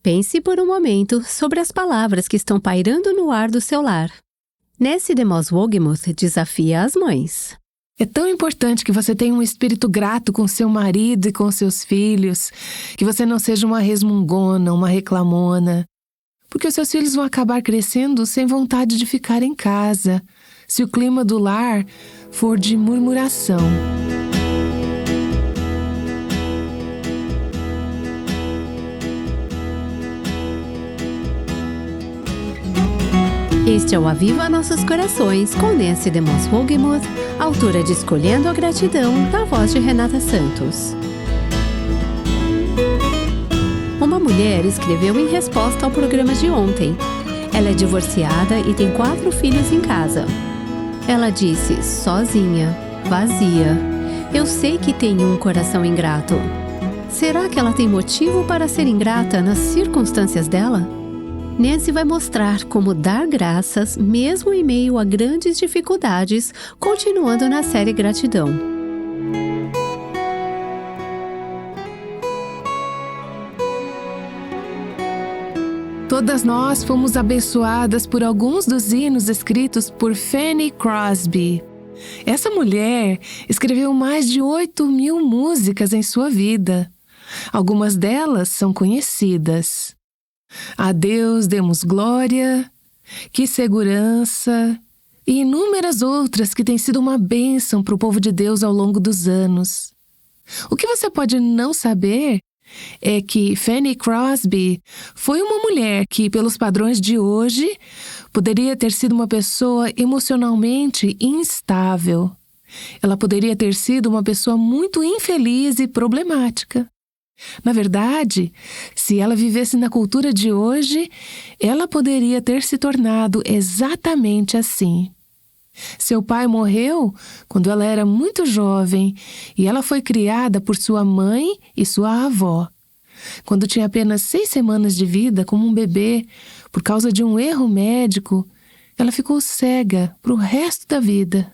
Pense por um momento sobre as palavras que estão pairando no ar do seu lar. Nancy DeMoss Wolgemuth desafia as mães. É tão importante que você tenha um espírito grato com seu marido e com seus filhos, que você não seja uma resmungona, uma reclamona, porque os seus filhos vão acabar crescendo sem vontade de ficar em casa, se o clima do lar for de murmuração. Este é o Aviva Nossos Corações, com Nancy DeMoss Wolgemuth, autora de Escolhendo a Gratidão, na voz de Renata Santos. Uma mulher escreveu em resposta ao programa de ontem. Ela é divorciada e tem 4 filhos em casa. Ela disse, sozinha, vazia. Eu sei que tenho um coração ingrato. Será que ela tem motivo para ser ingrata nas circunstâncias dela? Nancy vai mostrar como dar graças, mesmo em meio a grandes dificuldades, continuando na série Gratidão. Todas nós fomos abençoadas por alguns dos hinos escritos por Fanny Crosby. Essa mulher escreveu mais de 8.000 músicas em sua vida. Algumas delas são conhecidas. A Deus demos glória, que segurança, e inúmeras outras que têm sido uma bênção para o povo de Deus ao longo dos anos. O que você pode não saber é que Fanny Crosby foi uma mulher que, pelos padrões de hoje, poderia ter sido uma pessoa emocionalmente instável. Ela poderia ter sido uma pessoa muito infeliz e problemática. Na verdade, se ela vivesse na cultura de hoje, ela poderia ter se tornado exatamente assim. Seu pai morreu quando ela era muito jovem e ela foi criada por sua mãe e sua avó. Quando tinha apenas 6 semanas de vida, como um bebê, por causa de um erro médico, ela ficou cega para o resto da vida.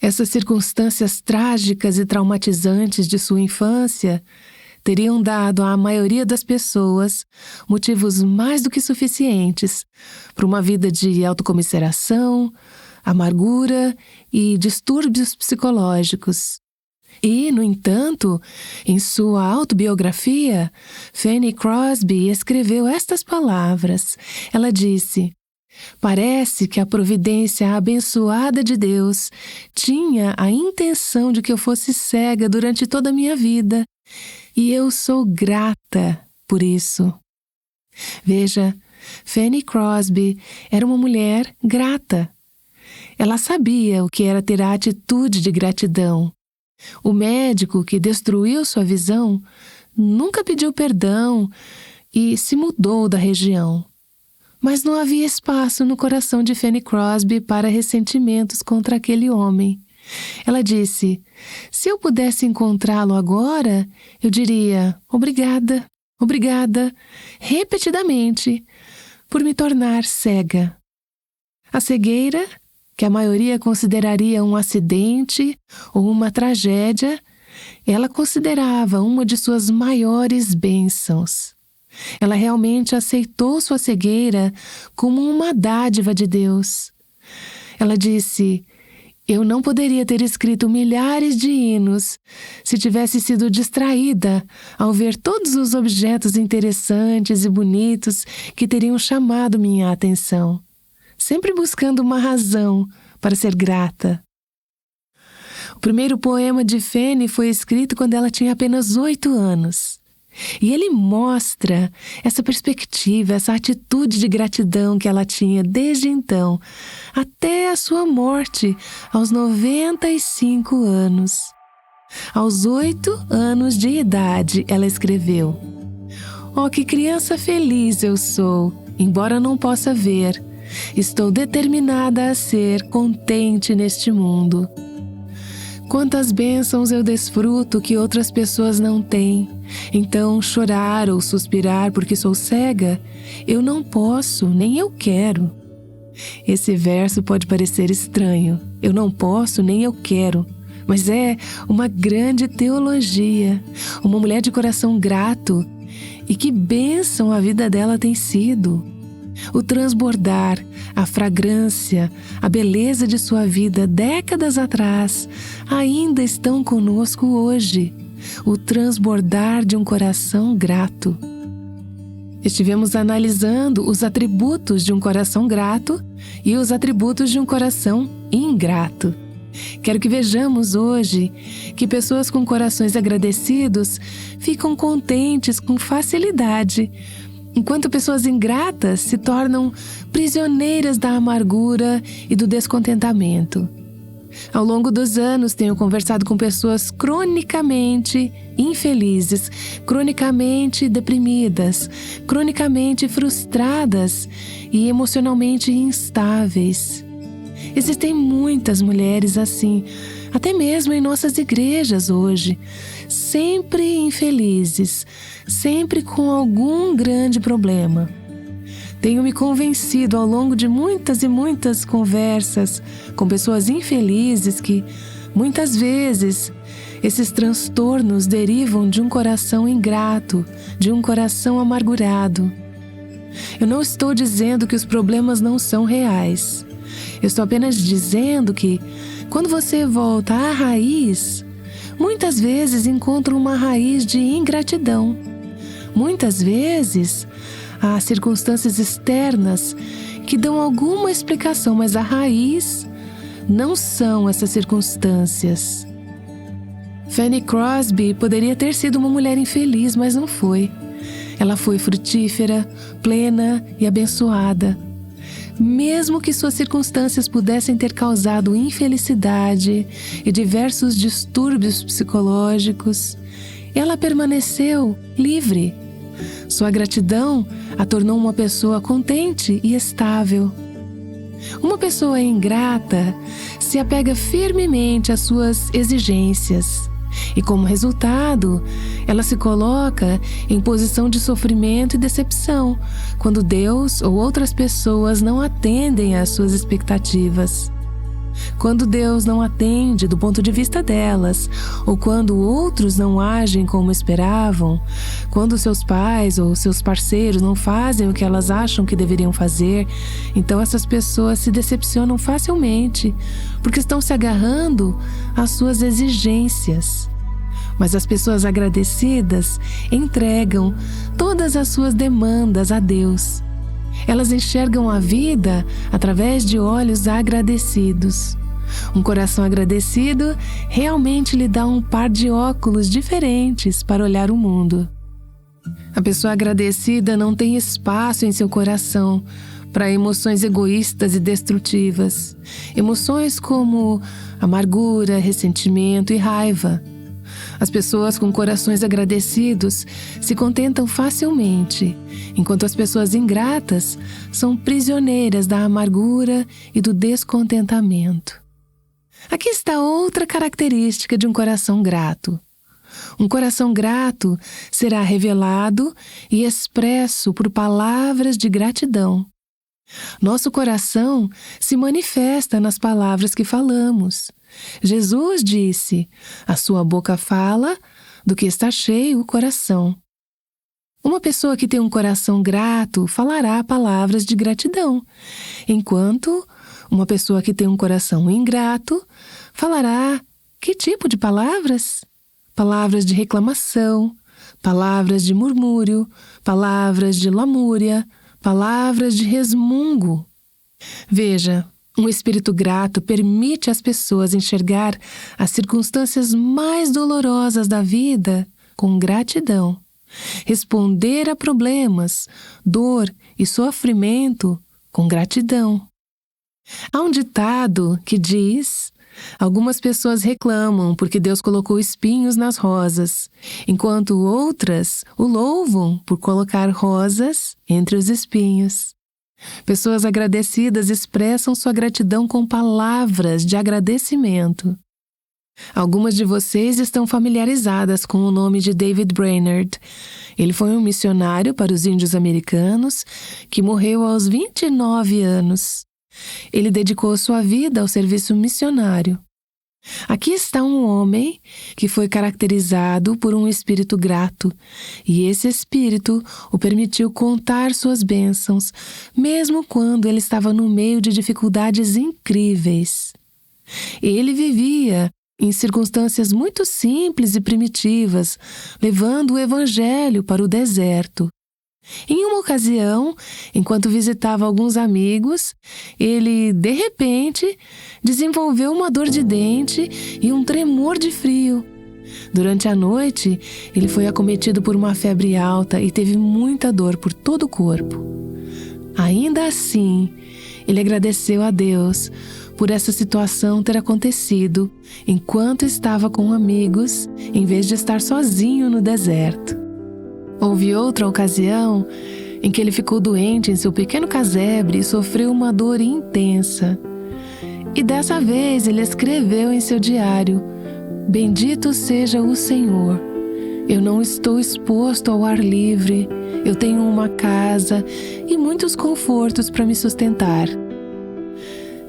Essas circunstâncias trágicas e traumatizantes de sua infância teriam dado à maioria das pessoas motivos mais do que suficientes para uma vida de autocomiseração, amargura e distúrbios psicológicos. E, no entanto, em sua autobiografia, Fanny Crosby escreveu estas palavras. Ela disse: "Parece que a providência abençoada de Deus tinha a intenção de que eu fosse cega durante toda a minha vida, e eu sou grata por isso." Veja, Fanny Crosby era uma mulher grata. Ela sabia o que era ter a atitude de gratidão. O médico que destruiu sua visão nunca pediu perdão e se mudou da região. Mas não havia espaço no coração de Fanny Crosby para ressentimentos contra aquele homem. Ela disse: "Se eu pudesse encontrá-lo agora, eu diria obrigada, obrigada, repetidamente, por me tornar cega." A cegueira, que a maioria consideraria um acidente ou uma tragédia, ela considerava uma de suas maiores bênçãos. Ela realmente aceitou sua cegueira como uma dádiva de Deus. Ela disse: "Eu não poderia ter escrito milhares de hinos se tivesse sido distraída ao ver todos os objetos interessantes e bonitos que teriam chamado minha atenção, sempre buscando uma razão para ser grata." O primeiro poema de Fanny foi escrito quando ela tinha apenas 8 anos. E ele mostra essa perspectiva, essa atitude de gratidão que ela tinha desde então, até a sua morte, aos 95 anos. Aos 8 anos de idade, ela escreveu: "Oh, que criança feliz eu sou, embora não possa ver. Estou determinada a ser contente neste mundo. Quantas bênçãos eu desfruto que outras pessoas não têm. Então, chorar ou suspirar porque sou cega, eu não posso, nem eu quero." Esse verso pode parecer estranho. Eu não posso, nem eu quero. Mas é uma grande teologia. Uma mulher de coração grato E que bênção a vida dela tem sido! O transbordar, a fragrância, a beleza de sua vida décadas atrás ainda estão conosco hoje. O transbordar de um coração grato. Estivemos analisando os atributos de um coração grato e os atributos de um coração ingrato. Quero que vejamos hoje que pessoas com corações agradecidos ficam contentes com facilidade, enquanto pessoas ingratas se tornam prisioneiras da amargura e do descontentamento. Ao longo dos anos, tenho conversado com pessoas cronicamente infelizes, cronicamente deprimidas, cronicamente frustradas e emocionalmente instáveis. Existem muitas mulheres assim, até mesmo em nossas igrejas hoje, sempre infelizes, sempre com algum grande problema. Tenho me convencido ao longo de muitas e muitas conversas com pessoas infelizes que, muitas vezes, esses transtornos derivam de um coração ingrato, de um coração amargurado. Eu não estou dizendo que os problemas não são reais. Eu estou apenas dizendo que, quando você volta à raiz, muitas vezes encontra uma raiz de ingratidão. Muitas vezes, há circunstâncias externas que dão alguma explicação, mas a raiz não são essas circunstâncias. Fanny Crosby poderia ter sido uma mulher infeliz, mas não foi. Ela foi frutífera, plena e abençoada. Mesmo que suas circunstâncias pudessem ter causado infelicidade e diversos distúrbios psicológicos, ela permaneceu livre. Sua gratidão a tornou uma pessoa contente e estável. Uma pessoa ingrata se apega firmemente às suas exigências e, como resultado, ela se coloca em posição de sofrimento e decepção quando Deus ou outras pessoas não atendem às suas expectativas. Quando Deus não atende do ponto de vista delas, ou quando outros não agem como esperavam, quando seus pais ou seus parceiros não fazem o que elas acham que deveriam fazer, então essas pessoas se decepcionam facilmente, porque estão se agarrando às suas exigências. Mas as pessoas agradecidas entregam todas as suas demandas a Deus. Elas enxergam a vida através de olhos agradecidos. Um coração agradecido realmente lhe dá um par de óculos diferentes para olhar o mundo. A pessoa agradecida não tem espaço em seu coração para emoções egoístas e destrutivas. Emoções como amargura, ressentimento e raiva. As pessoas com corações agradecidos se contentam facilmente, enquanto as pessoas ingratas são prisioneiras da amargura e do descontentamento. Aqui está outra característica de um coração grato. Um coração grato será revelado e expresso por palavras de gratidão. Nosso coração se manifesta nas palavras que falamos. Jesus disse: a sua boca fala do que está cheio o coração. Uma pessoa que tem um coração grato falará palavras de gratidão, enquanto uma pessoa que tem um coração ingrato falará que tipo de palavras? Palavras de reclamação, palavras de murmúrio, palavras de lamúria, palavras de resmungo. Veja, um espírito grato permite às pessoas enxergar as circunstâncias mais dolorosas da vida com gratidão, responder a problemas, dor e sofrimento com gratidão. Há um ditado que diz: algumas pessoas reclamam porque Deus colocou espinhos nas rosas, enquanto outras o louvam por colocar rosas entre os espinhos. Pessoas agradecidas expressam sua gratidão com palavras de agradecimento. Algumas de vocês estão familiarizadas com o nome de David Brainerd. Ele foi um missionário para os índios americanos que morreu aos 29 anos. Ele dedicou sua vida ao serviço missionário. Aqui está um homem que foi caracterizado por um espírito grato, e esse espírito o permitiu contar suas bênçãos, mesmo quando ele estava no meio de dificuldades incríveis. Ele vivia em circunstâncias muito simples e primitivas, levando o evangelho para o deserto. Em uma ocasião, enquanto visitava alguns amigos, ele, de repente, desenvolveu uma dor de dente e um tremor de frio. Durante a noite, ele foi acometido por uma febre alta e teve muita dor por todo o corpo. Ainda assim, ele agradeceu a Deus por essa situação ter acontecido enquanto estava com amigos, em vez de estar sozinho no deserto. Houve outra ocasião em que ele ficou doente em seu pequeno casebre e sofreu uma dor intensa. E dessa vez ele escreveu em seu diário: "Bendito seja o Senhor. Eu não estou exposto ao ar livre, eu tenho uma casa e muitos confortos para me sustentar."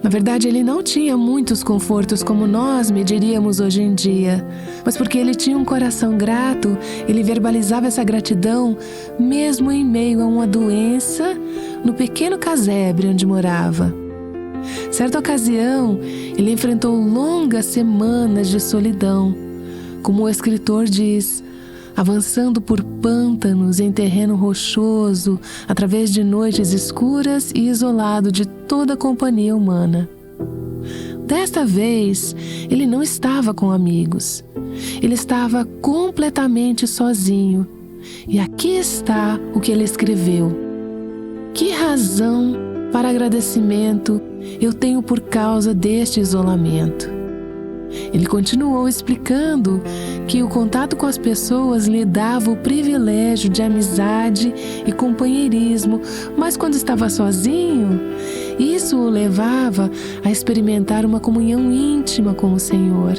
Na verdade, ele não tinha muitos confortos como nós mediríamos hoje em dia, mas porque ele tinha um coração grato, ele verbalizava essa gratidão mesmo em meio a uma doença no pequeno casebre onde morava. Certa ocasião, ele enfrentou longas semanas de solidão, como o escritor diz, avançando por pântanos em terreno rochoso, através de noites escuras e isolado de toda a companhia humana. Desta vez, ele não estava com amigos. Ele estava completamente sozinho. E aqui está o que ele escreveu: "Que razão para agradecimento eu tenho por causa deste isolamento." Ele continuou explicando que o contato com as pessoas lhe dava o privilégio de amizade e companheirismo, mas quando estava sozinho, isso o levava a experimentar uma comunhão íntima com o Senhor.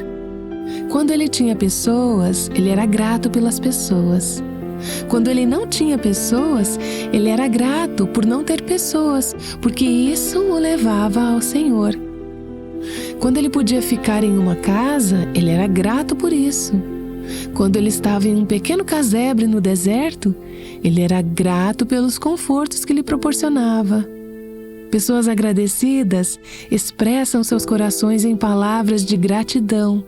Quando ele tinha pessoas, ele era grato pelas pessoas. Quando ele não tinha pessoas, ele era grato por não ter pessoas, porque isso o levava ao Senhor. Quando ele podia ficar em uma casa, ele era grato por isso. Quando ele estava em um pequeno casebre no deserto, ele era grato pelos confortos que lhe proporcionava. Pessoas agradecidas expressam seus corações em palavras de gratidão.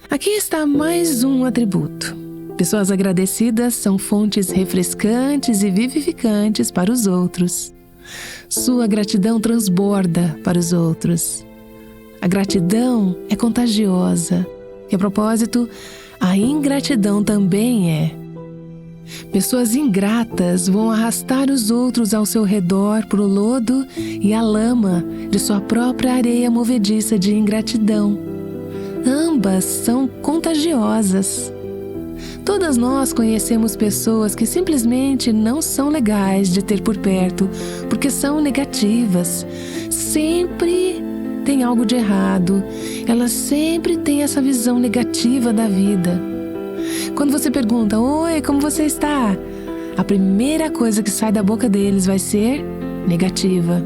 Aqui está mais um atributo. Pessoas agradecidas são fontes refrescantes e vivificantes para os outros. Sua gratidão transborda para os outros. A gratidão é contagiosa. E, a propósito, a ingratidão também é. Pessoas ingratas vão arrastar os outros ao seu redor para o lodo e a lama de sua própria areia movediça de ingratidão. Ambas são contagiosas. Todas nós conhecemos pessoas que simplesmente não são legais de ter por perto, porque são negativas. Sempre tem algo de errado. Elas sempre têm essa visão negativa da vida. Quando você pergunta: "Oi, como você está?", a primeira coisa que sai da boca deles vai ser negativa.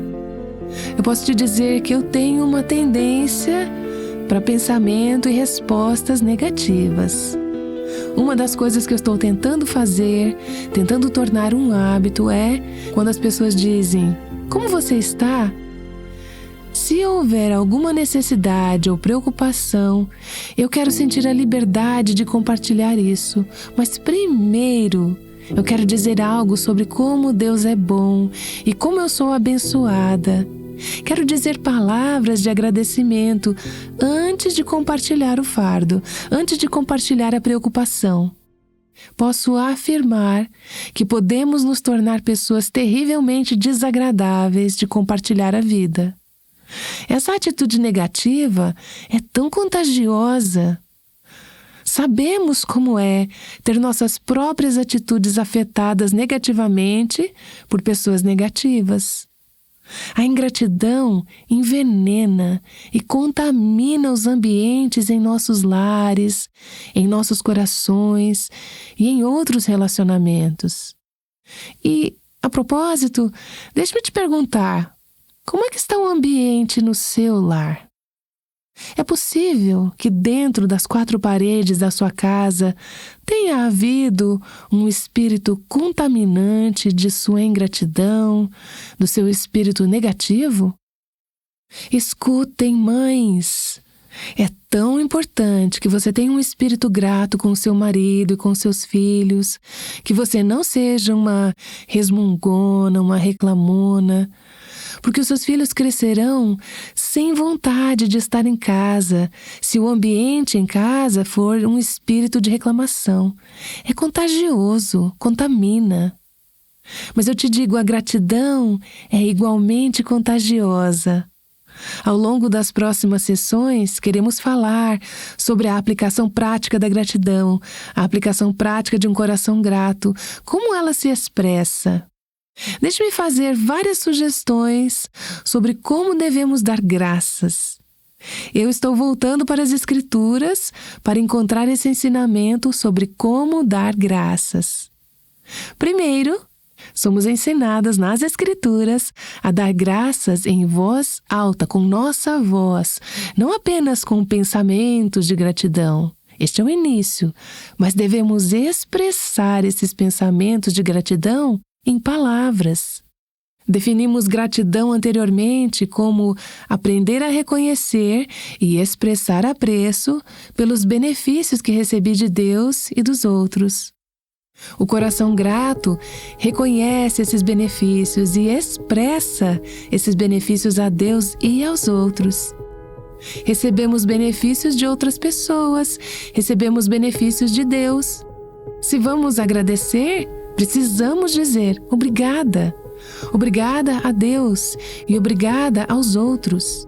Eu posso te dizer que eu tenho uma tendência para pensamento e respostas negativas. Uma das coisas que eu estou tentando fazer, tentando tornar um hábito, é quando as pessoas dizem: "Como você está?", se houver alguma necessidade ou preocupação, eu quero sentir a liberdade de compartilhar isso. Mas primeiro, eu quero dizer algo sobre como Deus é bom e como eu sou abençoada. Quero dizer palavras de agradecimento antes de compartilhar o fardo, antes de compartilhar a preocupação. Posso afirmar que podemos nos tornar pessoas terrivelmente desagradáveis de compartilhar a vida. Essa atitude negativa é tão contagiosa. Sabemos como é ter nossas próprias atitudes afetadas negativamente por pessoas negativas. A ingratidão envenena e contamina os ambientes em nossos lares, em nossos corações e em outros relacionamentos. E, a propósito, deixe-me te perguntar: como é que está o ambiente no seu lar? É possível que dentro das 4 paredes da sua casa tenha havido um espírito contaminante de sua ingratidão, do seu espírito negativo? Escutem, mães! É tão importante que você tenha um espírito grato com o seu marido e com seus filhos, que você não seja uma resmungona, uma reclamona, porque os seus filhos crescerão sem vontade de estar em casa, se o ambiente em casa for um espírito de reclamação. É contagioso, contamina. Mas eu te digo, a gratidão é igualmente contagiosa. Ao longo das próximas sessões, queremos falar sobre a aplicação prática da gratidão, a aplicação prática de um coração grato, como ela se expressa. Deixe-me fazer várias sugestões sobre como devemos dar graças. Eu estou voltando para as Escrituras para encontrar esse ensinamento sobre como dar graças. Primeiro, somos ensinadas nas Escrituras a dar graças em voz alta, com nossa voz, não apenas com pensamentos de gratidão. Este é o início, mas devemos expressar esses pensamentos de gratidão em palavras. Definimos gratidão anteriormente como aprender a reconhecer e expressar apreço pelos benefícios que recebi de Deus e dos outros. O coração grato reconhece esses benefícios e expressa esses benefícios a Deus e aos outros. Recebemos benefícios de outras pessoas, recebemos benefícios de Deus. Se vamos agradecer, precisamos dizer obrigada. Obrigada a Deus e obrigada aos outros.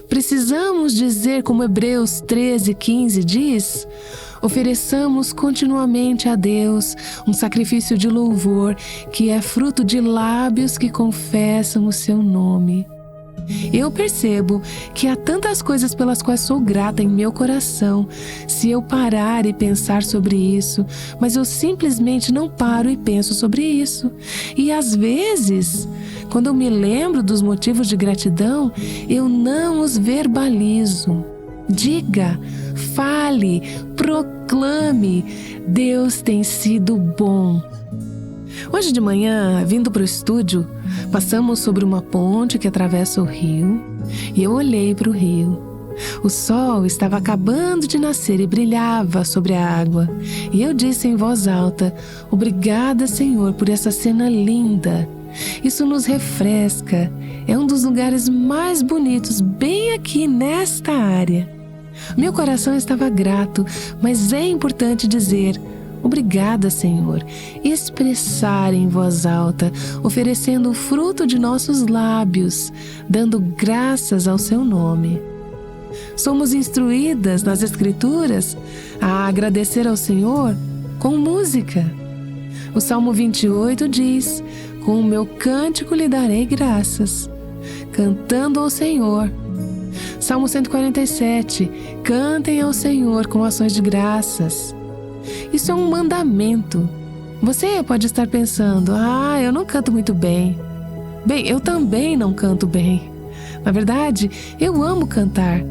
Precisamos dizer, como Hebreus 13:15 diz, ofereçamos continuamente a Deus um sacrifício de louvor que é fruto de lábios que confessam o seu nome. Eu percebo que há tantas coisas pelas quais sou grata em meu coração, se eu parar e pensar sobre isso, mas eu simplesmente não paro e penso sobre isso. E às vezes, quando eu me lembro dos motivos de gratidão, eu não os verbalizo. Diga, fale, proclame, Deus tem sido bom. Hoje de manhã, vindo para o estúdio, passamos sobre uma ponte que atravessa o rio e eu olhei para o rio. O sol estava acabando de nascer e brilhava sobre a água. E eu disse em voz alta, obrigada, Senhor, por essa cena linda. Isso nos refresca. É um dos lugares mais bonitos, bem aqui nesta área. Meu coração estava grato, mas é importante dizer obrigada, Senhor, expressar em voz alta, oferecendo o fruto de nossos lábios, dando graças ao seu nome. Somos instruídas nas Escrituras a agradecer ao Senhor com música. O Salmo 28 diz, com o meu cântico lhe darei graças, cantando ao Senhor. Salmo 147, cantem ao Senhor com ações de graças. Isso é um mandamento. Você pode estar pensando, eu não canto muito bem. Bem, eu também não canto bem. Na verdade, eu amo cantar,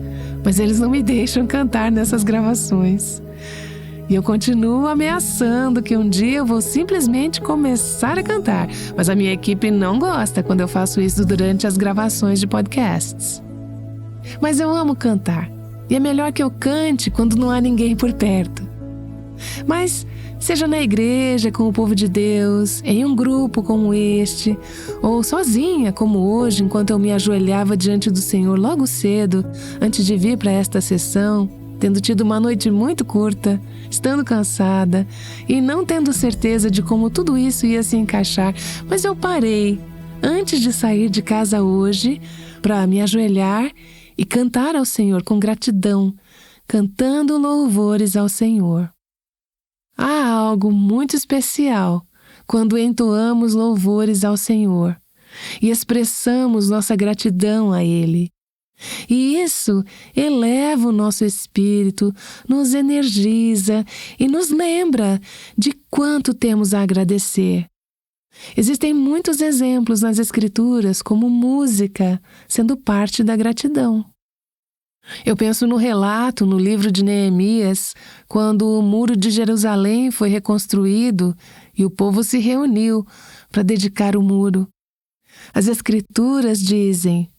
mas eles não me deixam cantar nessas gravações. E eu continuo ameaçando que um dia eu vou simplesmente começar a cantar, mas a minha equipe não gosta quando eu faço isso durante as gravações de podcasts. Mas eu amo cantar, e é melhor que eu cante quando não há ninguém por perto. Mas, seja na igreja com o povo de Deus, em um grupo como este, ou sozinha como hoje, enquanto eu me ajoelhava diante do Senhor logo cedo, antes de vir para esta sessão, tendo tido uma noite muito curta, estando cansada e não tendo certeza de como tudo isso ia se encaixar, mas eu parei, antes de sair de casa hoje, para me ajoelhar e cantar ao Senhor com gratidão, cantando louvores ao Senhor. Há algo muito especial quando entoamos louvores ao Senhor e expressamos nossa gratidão a Ele. E isso eleva o nosso espírito, nos energiza e nos lembra de quanto temos a agradecer. Existem muitos exemplos nas Escrituras como música sendo parte da gratidão. Eu penso no relato no livro de Neemias, quando o muro de Jerusalém foi reconstruído e o povo se reuniu para dedicar o muro. As Escrituras dizem: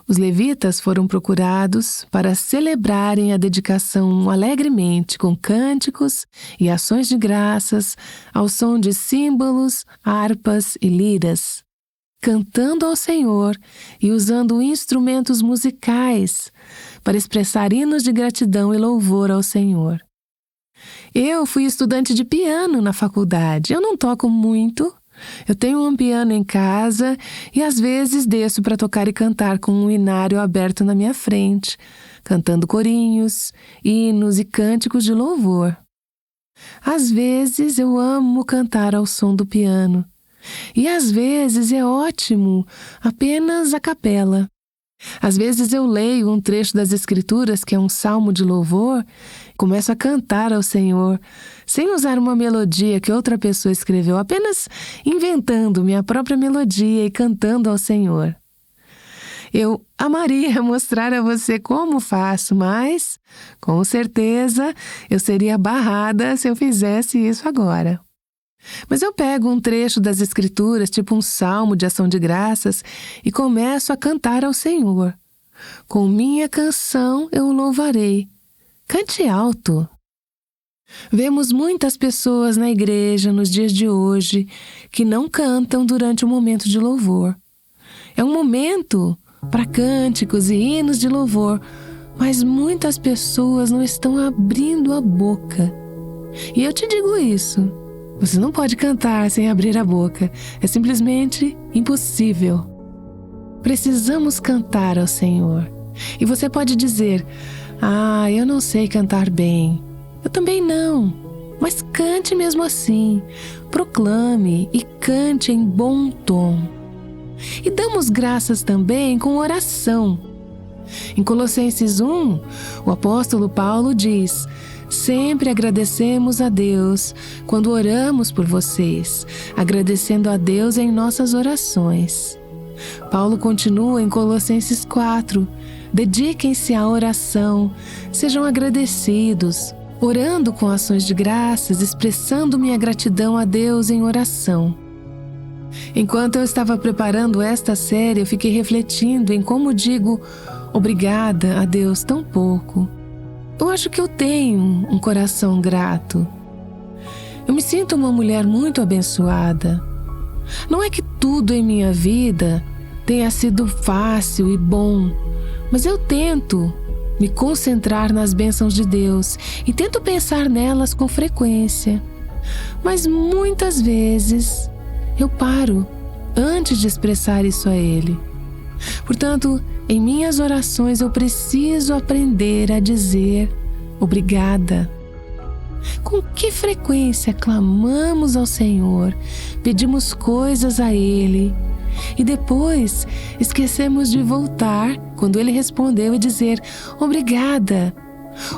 os levitas foram procurados para celebrarem a dedicação alegremente com cânticos e ações de graças ao som de símbolos, harpas e liras, cantando ao Senhor e usando instrumentos musicais para expressar hinos de gratidão e louvor ao Senhor. Eu fui estudante de piano na faculdade. Eu não toco muito. Eu tenho um piano em casa e às vezes desço para tocar e cantar com um inário aberto na minha frente, cantando corinhos, hinos e cânticos de louvor. Às vezes eu amo cantar ao som do piano e às vezes é ótimo apenas a capela. Às vezes eu leio um trecho das Escrituras que é um salmo de louvor e começo a cantar ao Senhor, sem usar uma melodia que outra pessoa escreveu, apenas inventando minha própria melodia e cantando ao Senhor. Eu amaria mostrar a você como faço, mas, com certeza, eu seria barrada se eu fizesse isso agora. Mas eu pego um trecho das Escrituras, tipo um salmo de ação de graças, e começo a cantar ao Senhor. Com minha canção eu o louvarei. Cante alto. Vemos muitas pessoas na igreja nos dias de hoje que não cantam durante o momento de louvor. É um momento para cânticos e hinos de louvor, mas muitas pessoas não estão abrindo a boca. E eu te digo isso. Você não pode cantar sem abrir a boca. É simplesmente impossível. Precisamos cantar ao Senhor. E você pode dizer: eu não sei cantar bem. Eu também não. Mas cante mesmo assim. Proclame e cante em bom tom. E damos graças também com oração. Em Colossenses 1, o apóstolo Paulo diz: sempre agradecemos a Deus quando oramos por vocês, agradecendo a Deus em nossas orações. Paulo continua em Colossenses 4, dediquem-se à oração, sejam agradecidos, orando com ações de graças, expressando minha gratidão a Deus em oração. Enquanto eu estava preparando esta série, eu fiquei refletindo em como digo obrigada a Deus tão pouco. Eu acho que eu tenho um coração grato. Eu me sinto uma mulher muito abençoada. Não é que tudo em minha vida tenha sido fácil e bom, mas eu tento me concentrar nas bênçãos de Deus e tento pensar nelas com frequência. Mas muitas vezes eu paro antes de expressar isso a Ele. Portanto, em minhas orações eu preciso aprender a dizer obrigada. Com que frequência clamamos ao Senhor, pedimos coisas a Ele e depois esquecemos de voltar quando Ele respondeu e dizer obrigada,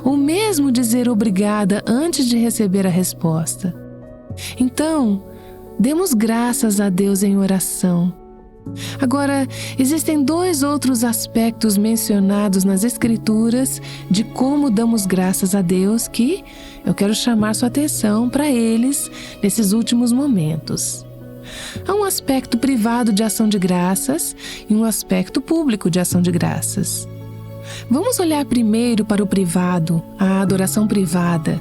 ou mesmo dizer obrigada antes de receber a resposta. Então, demos graças a Deus em oração. Agora, existem 2 outros aspectos mencionados nas Escrituras de como damos graças a Deus que eu quero chamar sua atenção para eles nesses últimos momentos. Há um aspecto privado de ação de graças e um aspecto público de ação de graças. Vamos olhar primeiro para o privado, a adoração privada.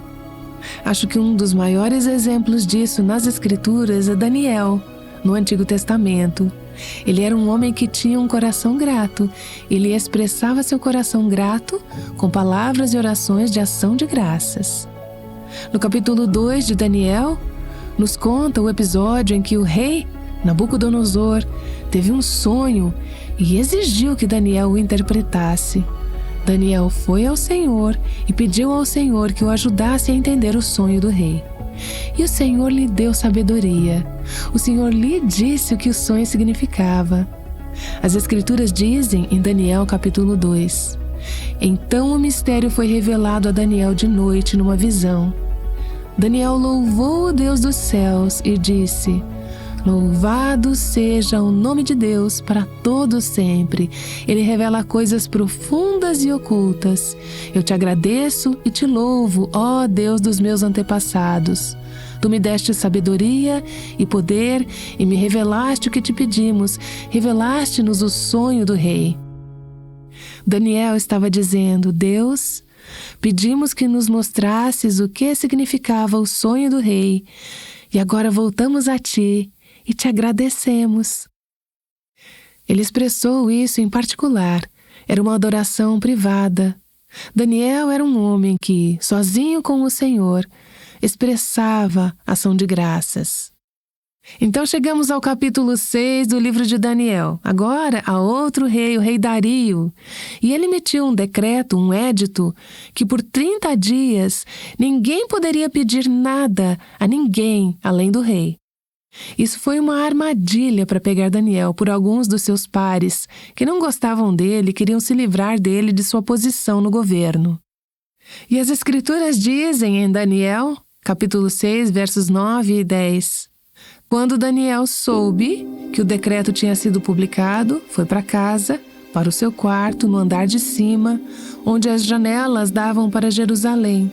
Acho que um dos maiores exemplos disso nas Escrituras é Daniel, no Antigo Testamento. Ele era um homem que tinha um coração grato. Ele expressava seu coração grato com palavras e orações de ação de graças. No capítulo 2 de Daniel, nos conta o episódio em que o rei Nabucodonosor teve um sonho e exigiu que Daniel o interpretasse. Daniel foi ao Senhor e pediu ao Senhor que o ajudasse a entender o sonho do rei. E o Senhor lhe deu sabedoria. O Senhor lhe disse o que o sonho significava. As Escrituras dizem em Daniel capítulo 2: então o mistério foi revelado a Daniel de noite numa visão. Daniel louvou o Deus dos céus e disse: Louvado seja o nome de Deus para todos sempre. Ele revela coisas profundas e ocultas. Eu te agradeço e te louvo, ó Deus dos meus antepassados. Tu me deste sabedoria e poder e me revelaste o que te pedimos. Revelaste-nos o sonho do rei. Daniel estava dizendo: Deus, pedimos que nos mostrasses o que significava o sonho do rei. E agora voltamos a ti e te agradecemos. Ele expressou isso em particular. Era uma adoração privada. Daniel era um homem que, sozinho com o Senhor, expressava ação de graças. Então chegamos ao capítulo 6 do livro de Daniel. Agora há outro rei, o rei Dario. E ele emitiu um decreto, um édito, que por 30 dias ninguém poderia pedir nada a ninguém além do rei. Isso foi uma armadilha para pegar Daniel por alguns dos seus pares, que não gostavam dele e queriam se livrar dele de sua posição no governo. E as Escrituras dizem em Daniel, capítulo 6, versos 9 e 10... Quando Daniel soube que o decreto tinha sido publicado, foi para casa, para o seu quarto, no andar de cima, onde as janelas davam para Jerusalém.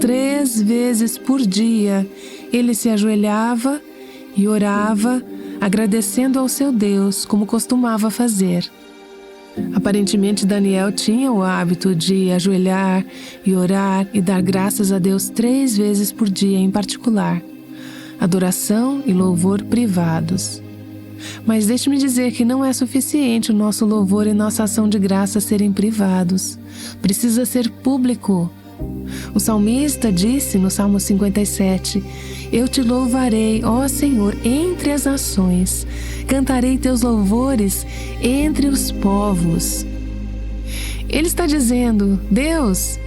3 vezes por dia, ele se ajoelhava e orava, agradecendo ao seu Deus, como costumava fazer. Aparentemente, Daniel tinha o hábito de ajoelhar e orar e dar graças a Deus 3 vezes por dia em particular. Adoração e louvor privados. Mas deixe-me dizer que não é suficiente o nosso louvor e nossa ação de graça serem privados. Precisa ser público. O salmista disse no Salmo 57, Eu te louvarei, ó Senhor, entre as nações. Cantarei teus louvores entre os povos. Ele está dizendo, Deus,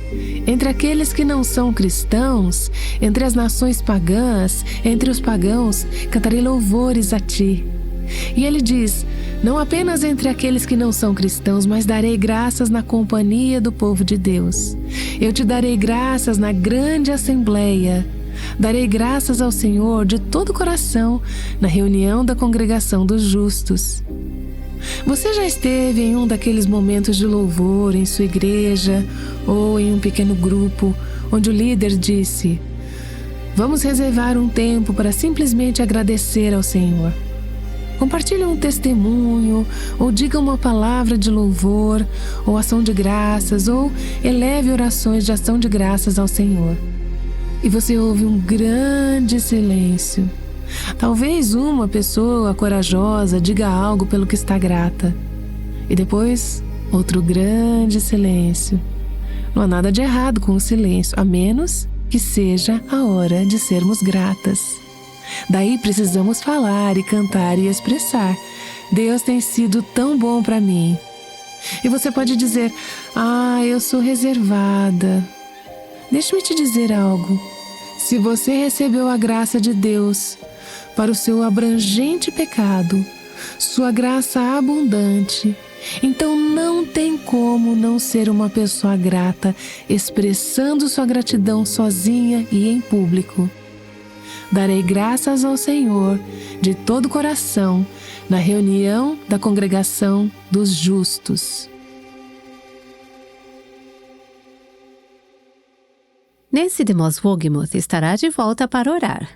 entre aqueles que não são cristãos, entre as nações pagãs, entre os pagãos, cantarei louvores a ti. E ele diz, não apenas entre aqueles que não são cristãos, mas darei graças na companhia do povo de Deus. Eu te darei graças na grande assembleia. Darei graças ao Senhor de todo o coração na reunião da congregação dos justos. Você já esteve em um daqueles momentos de louvor em sua igreja ou em um pequeno grupo onde o líder disse: vamos reservar um tempo para simplesmente agradecer ao Senhor. Compartilhe um testemunho ou diga uma palavra de louvor ou ação de graças ou eleve orações de ação de graças ao Senhor. E você ouve um grande silêncio. Talvez uma pessoa corajosa diga algo pelo que está grata. E depois, outro grande silêncio. Não há nada de errado com o silêncio, a menos que seja a hora de sermos gratas. Daí precisamos falar e cantar e expressar. Deus tem sido tão bom para mim. E você pode dizer, eu sou reservada. Deixe-me te dizer algo. Se você recebeu a graça de Deus para o seu abrangente pecado, sua graça abundante, então não tem como não ser uma pessoa grata, expressando sua gratidão sozinha e em público. Darei graças ao Senhor de todo o coração na reunião da congregação dos justos. Nancy DeMoss Wolgemuth estará de volta para orar.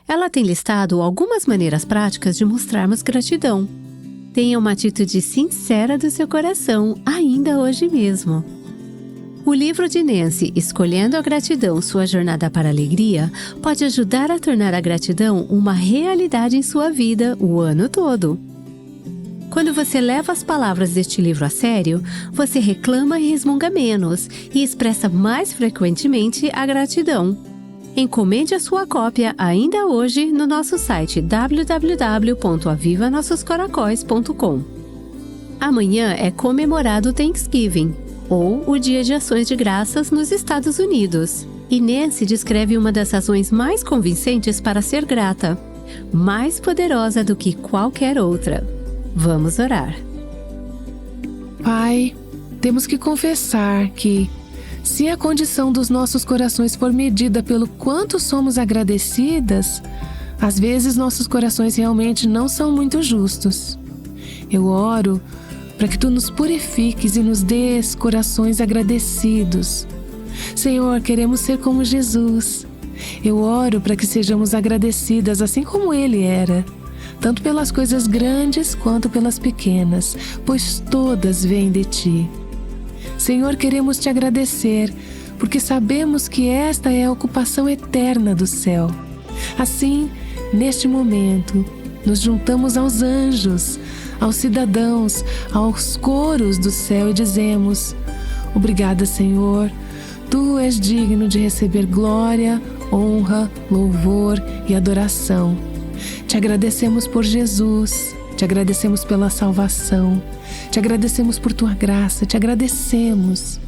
Ela tem listado algumas maneiras práticas de mostrarmos gratidão. Tenha uma atitude sincera do seu coração, ainda hoje mesmo. O livro de Nancy, Escolhendo a Gratidão, Sua Jornada para a Alegria, pode ajudar a tornar a gratidão uma realidade em sua vida o ano todo. Quando você leva as palavras deste livro a sério, você reclama e resmunga menos e expressa mais frequentemente a gratidão. Encomende a sua cópia ainda hoje no nosso site www.avivanossoscoracóis.com. Amanhã é comemorado o Thanksgiving, ou o Dia de Ações de Graças nos Estados Unidos. E Nancy descreve uma das razões mais convincentes para ser grata, mais poderosa do que qualquer outra. Vamos orar. Pai, temos que confessar que, se a condição dos nossos corações for medida pelo quanto somos agradecidas, Às vezes nossos corações realmente não são muito justos. Eu oro para que Tu nos purifiques e nos dês corações agradecidos. Senhor, queremos ser como Jesus. Eu oro para que sejamos agradecidas assim como Ele era, tanto pelas coisas grandes quanto pelas pequenas, pois todas vêm de Ti. Senhor, queremos Te agradecer, porque sabemos que esta é a ocupação eterna do céu. Assim, neste momento, nos juntamos aos anjos, aos cidadãos, aos coros do céu e dizemos: obrigada, Senhor, Tu és digno de receber glória, honra, louvor e adoração. Te agradecemos por Jesus, te agradecemos pela salvação, te agradecemos por Tua graça, te agradecemos.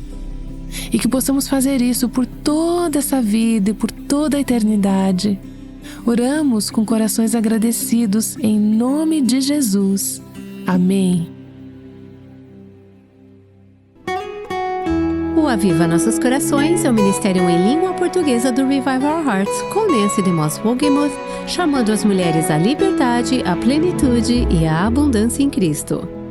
E que possamos fazer isso por toda essa vida e por toda a eternidade. Oramos com corações agradecidos em nome de Jesus. Amém. O Aviva Nossos Corações é o ministério em língua portuguesa do Revive Our Hearts, com Nancy DeMoss Wogemuth, chamando as mulheres à liberdade, à plenitude e à abundância em Cristo.